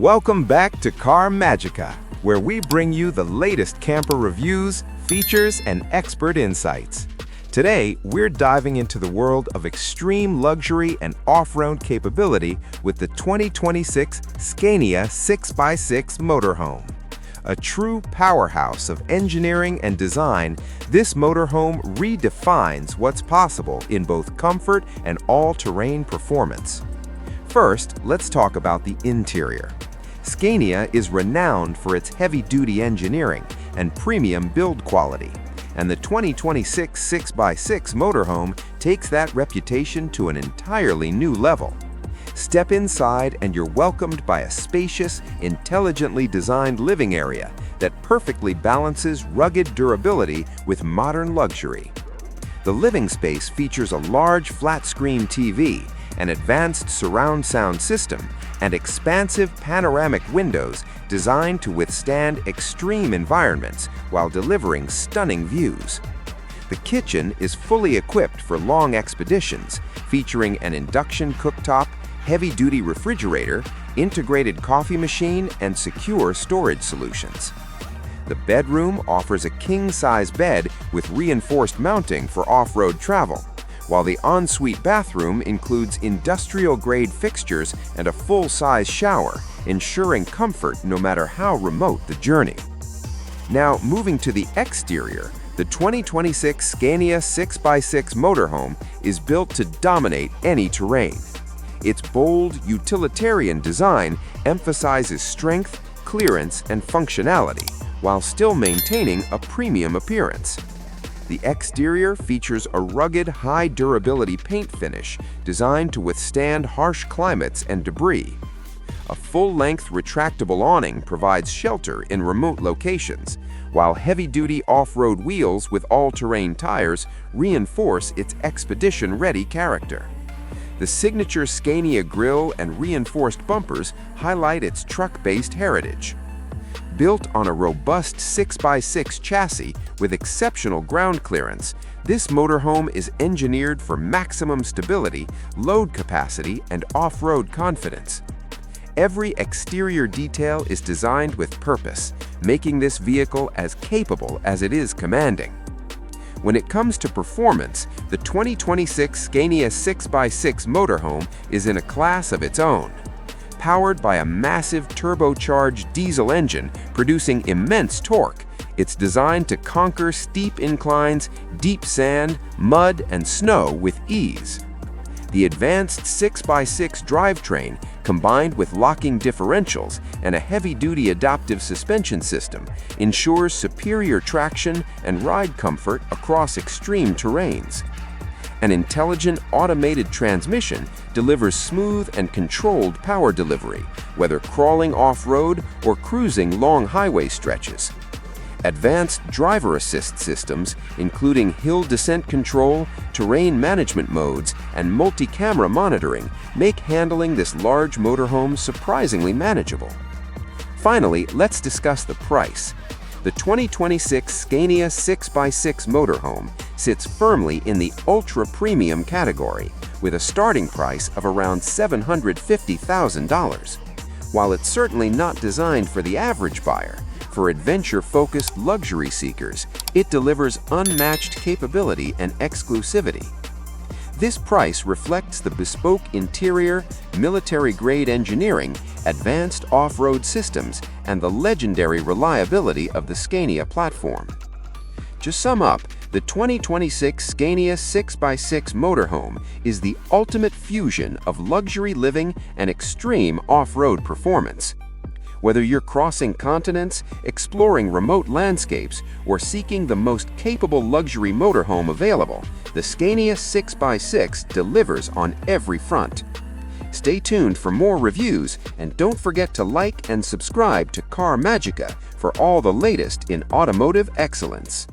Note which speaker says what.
Speaker 1: Welcome back to Car Magica, where we bring you the latest camper reviews, features, and expert insights. Today, we're diving into the world of extreme luxury and off-road capability with the 2026 Scania 6x6 motorhome. A true powerhouse of engineering and design, this motorhome redefines what's possible in both comfort and all-terrain performance. First, let's talk about the interior. Scania is renowned for its heavy-duty engineering and premium build quality, and the 2026 6x6 motorhome takes that reputation to an entirely new level. Step inside and you're welcomed by a spacious, intelligently designed living area that perfectly balances rugged durability with modern luxury. The living space features a large flat-screen TV, an advanced surround sound system, and expansive panoramic windows designed to withstand extreme environments while delivering stunning views. The kitchen is fully equipped for long expeditions, featuring an induction cooktop, heavy-duty refrigerator, integrated coffee machine, and secure storage solutions. The bedroom offers a king-size bed with reinforced mounting for off-road travel, while the ensuite bathroom includes industrial-grade fixtures and a full-size shower, ensuring comfort no matter how remote the journey. Now, moving to the exterior, the 2026 Scania 6x6 motorhome is built to dominate any terrain. Its bold, utilitarian design emphasizes strength, clearance, and functionality, while still maintaining a premium appearance. The exterior features a rugged, high-durability paint finish designed to withstand harsh climates and debris. A full-length retractable awning provides shelter in remote locations, while heavy-duty off-road wheels with all-terrain tires reinforce its expedition-ready character. The signature Scania grille and reinforced bumpers highlight its truck-based heritage. Built on a robust 6x6 chassis with exceptional ground clearance, this motorhome is engineered for maximum stability, load capacity, and off-road confidence. Every exterior detail is designed with purpose, making this vehicle as capable as it is commanding. When it comes to performance, the 2026 Scania 6x6 motorhome is in a class of its own. Powered by a massive turbocharged diesel engine producing immense torque, it's designed to conquer steep inclines, deep sand, mud, and snow with ease. The advanced 6x6 drivetrain, combined with locking differentials and a heavy-duty adaptive suspension system, ensures superior traction and ride comfort across extreme terrains. An intelligent automated transmission delivers smooth and controlled power delivery, whether crawling off-road or cruising long highway stretches. Advanced driver assist systems, including hill descent control, terrain management modes, and multi-camera monitoring, make handling this large motorhome surprisingly manageable. Finally, let's discuss the price. The 2026 Scania 6x6 motorhome sits firmly in the ultra-premium category, with a starting price of around $750,000. While it's certainly not designed for the average buyer, for adventure-focused luxury seekers, it delivers unmatched capability and exclusivity. This price reflects the bespoke interior, military-grade engineering, advanced off-road systems, and the legendary reliability of the Scania platform. To sum up, the 2026 Scania 6x6 motorhome is the ultimate fusion of luxury living and extreme off-road performance. Whether you're crossing continents, exploring remote landscapes, or seeking the most capable luxury motorhome available, the Scania 6x6 delivers on every front. Stay tuned for more reviews, and don't forget to like and subscribe to Car Magica for all the latest in automotive excellence.